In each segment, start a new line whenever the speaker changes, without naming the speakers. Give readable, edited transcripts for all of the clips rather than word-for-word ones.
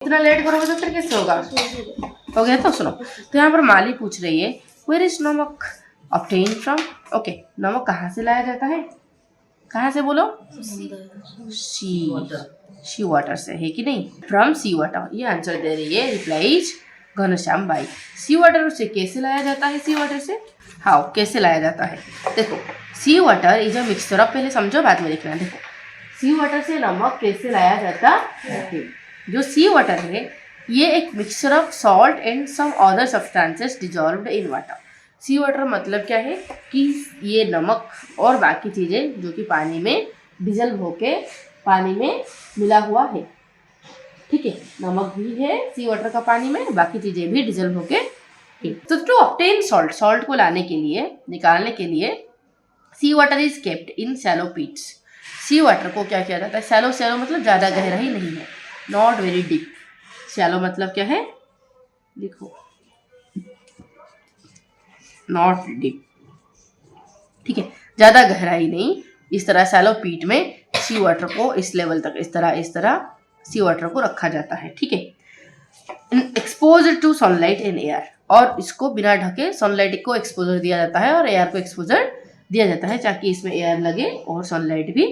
इतना लेट करोगे तो फिर कैसे होगा? हो गया तो सुनो, तो यहाँ पर माली पूछ रही है वेयर इज नमक ऑब्टेन फ्रॉम। ओके, नमक कहाँ से लाया जाता है? कहाँ से बोलो? सी वाटर से, है कि नहीं? फ्रॉम सी वाटर, ये आंसर दे रही है, रिप्लाइज घनश्याम बाई। सी वाटर से कैसे लाया जाता है? सी वाटर से हाउ, कैसे लाया जाता है? देखो, sea water is a mixture of, पहले समझो बाद में देखना। देखो, सी वाटर से नमक कैसे लाया जाता है? जो सी वाटर है ये एक mixture of salt and some other substances dissolved in water. Sea water मतलब क्या है कि ये नमक और बाकी चीज़ें जो कि पानी में डिजल्व होके पानी में मिला हुआ है। ठीक है, नमक भी है सी वाटर का पानी में, बाकी चीज़ें भी डिजल्व होके है। तो टू ऑब्टेन सॉल्ट, सॉल्ट को लाने के लिए, निकालने के लिए, sea water is kept in shallow pits. Sea water को क्या किया जाता है? शैलो, शैलो मतलब ज़्यादा गहरा ही नहीं है, नॉट वेरी डीप। शैलो मतलब क्या है? देखो, नॉट डीप, ठीक है, ज़्यादा गहराई नहीं। इस तरह शैलो पीट में सी वाटर को इस लेवल तक इस तरह सी वाटर को रखा जाता है। ठीक है, exposure to sunlight and air, और इसको बिना ढके सनलाइट को एक्सपोजर दिया जाता है और एयर को एक्सपोजर दिया जाता है ताकि इसमें एयर लगे और सनलाइट भी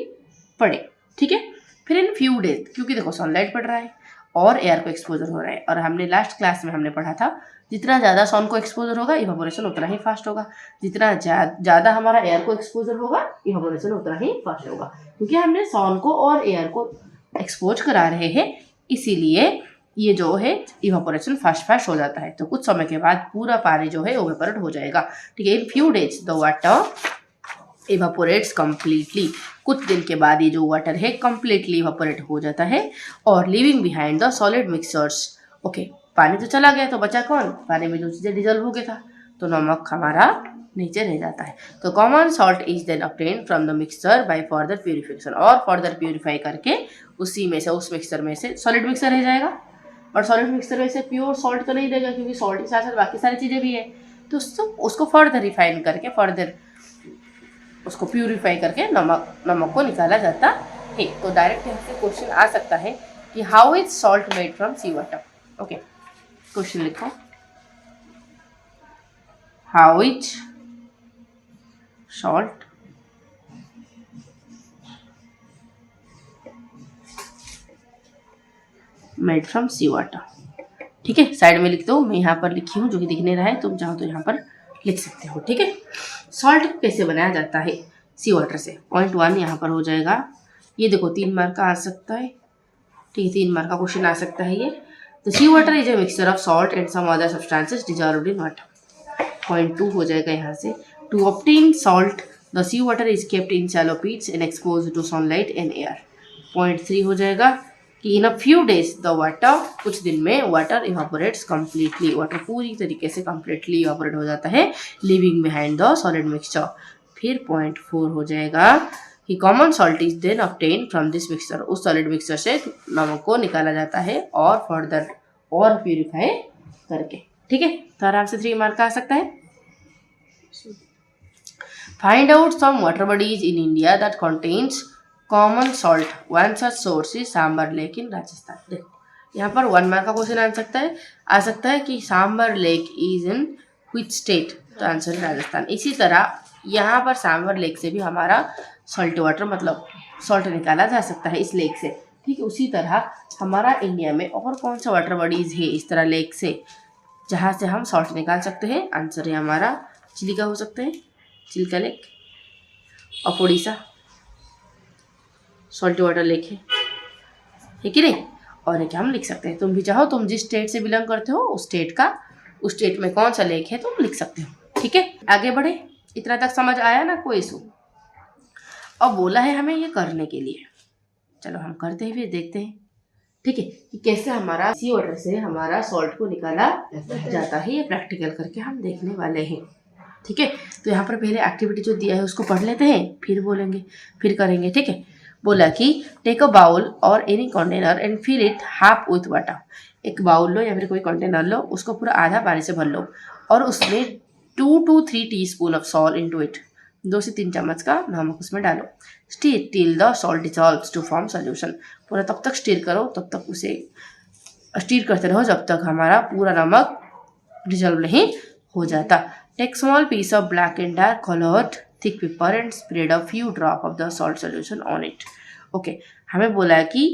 पड़े। ठीक है, फिर इन फ्यू डेज, क्योंकि देखो सनलाइट पड़ रहा है और एयर को एक्सपोजर हो रहा है, और हमने लास्ट क्लास में हमने पढ़ा था जितना ज़्यादा सन को एक्सपोजर होगा इवापोरेशन उतना ही फास्ट होगा, जितना ज़्यादा हमारा एयर को एक्सपोजर होगा इवापोरेशन उतना ही फास्ट होगा, क्योंकि हमने सन को और एयर को एक्सपोज करा रहे हैं, इसीलिए ये जो है इवापोरेशन फास्ट हो जाता है। तो कुछ समय के बाद पूरा पानी जो है इवापोरेट हो जाएगा। ठीक है, in few days the water evaporates completely, कुछ दिन के बाद ये जो वाटर है कम्प्लीटली इवापोरेट हो जाता है और living behind the solid mixtures. Okay, पानी तो चला गया तो बचा कौन? पानी में जो चीज़ें डिजल्व हो गया था, तो नमक हमारा नीचे रह जाता है। तो common salt is then obtained from the mixture by further purification, और फर्दर प्यूरिफाई करके उसी में से, उस मिक्सचर में से सॉलिड मिक्सचर रह जाएगा, और सॉलिड मिक्सचर में से प्योर सॉल्ट तो नहीं रहेगा क्योंकि सॉल्ट के साथ साथ बाकी सारी चीज़ें भी है, तो उसको फर्दर रिफाइन करके, फर्दर उसको प्यूरिफाई करके नमक को निकाला जाता है। तो डायरेक्ट यहाँ से क्वेश्चन आ सकता है कि how is salt made from sea water. Okay, question लिखो, how is salt made from sea water. ठीक है, साइड में लिख दो, मैं यहाँ पर लिखी हूँ जो कि दिख नहीं रहा है, तुम चाहो तो यहाँ पर लिख सकते हो। ठीक है, सॉल्ट कैसे बनाया जाता है सी वाटर से? पॉइंट 1 यहाँ पर हो जाएगा। ये देखो 3 मार्क का आ सकता है। ठीक है, 3 मार्क का क्वेश्चन आ सकता है ये। तो sea water is a mixture of salt and some other substances dissolved in water. Point 2 हो जाएगा यहाँ से, to obtain salt the sea water is kept in shallow pits and exposed to sunlight and air. Point 3 हो जाएगा कि in a few days the water, कुछ दिन में वाटर इवापोरेट्स कम्प्लीटली, वाटर पूरी तरीके से कम्प्लीटली इवापोरेट हो जाता है, leaving behind the solid mixture. फिर पॉइंट 4 हो जाएगा कि common salt is then obtain from this mixture, उस सॉलिड मिक्सचर से नमक को निकाला जाता है और फर्दर और प्यूरिफाई करके। ठीक है, तो आराम से 3 मार्क का आ सकता है। Find out some water bodies in India that contains common salt, one such source is Sambhar lake in Rajasthan. देखो, यहाँ पर 1 मार्क का क्वेश्चन आ सकता है कि Sambhar lake is in which state, तो आंसर है राजस्थान। इसी तरह यहाँ पर सांबर लेक से भी हमारा सॉल्ट वाटर मतलब सॉल्ट निकाला जा सकता है इस लेक से। ठीक है, उसी तरह हमारा इंडिया में और कौन सा वाटर बॉडीज है इस तरह लेक से जहाँ से हम सॉल्ट निकाल सकते हैं? आंसर है हमारा चिलिका हो सकता है, चिल्का लेक, और उड़ीसा सॉल्ट वाटर लेक है कि नहीं? और एक हम लिख सकते हैं, तुम भी चाहो, तुम जिस स्टेट से बिलोंग करते हो उस स्टेट में कौन सा लेक है तुम लिख सकते हो। ठीक है, आगे बढ़े, इतना तक समझ आया ना? कोई इशू? अब बोला है हमें ये करने के लिए, चलो हम करते हैं, फिर देखते हैं। ठीक है, कि कैसे हमारा सी वाटर से हमारा सॉल्ट को निकाला जाता है, ये प्रैक्टिकल करके हम देखने वाले हैं। ठीक है, तो यहाँ पर पहले एक्टिविटी जो दिया है उसको पढ़ लेते हैं, फिर बोलेंगे, फिर करेंगे। ठीक है, बोला कि take a bowl or any container and fill it half with water. एक बाउल लो या फिर कोई कंटेनर लो, उसको पूरा आधा पानी से भर लो और उसमें 2 to 3 teaspoon of salt into it, 2 से 3 चम्मच का नमक उसमें डालो। Stir till the salt dissolves to form solution, पूरा तब तक स्टीर करो तब तक उसे स्टीर करते रहो जब तक हमारा पूरा नमक डिजॉल्व नहीं हो जाता। Take small piece of black and dark coloured thick paper and spread a few drop of the salt solution on it. Okay, हमें बोला है कि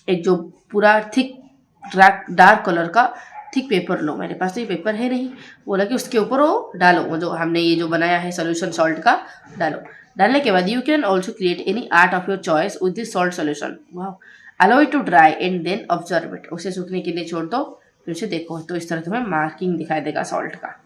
एक जो पूरा थिक डार्क कलर का थिक पेपर लो। मेरे पास तो ये पेपर है नहीं, बोला कि उसके ऊपर वो डालो, वो जो हमने ये जो बनाया है सोल्यूशन सॉल्ट का डालो। डालने के बाद you can also create any art of your choice with this salt solution. वाह, allow it to dry and then observe it. उसे सूखने के लिए छोड़ दो, फिर उसे देखो, तो इस तरह तुम्हें मार्किंग दिखाई देगा सॉल्ट का।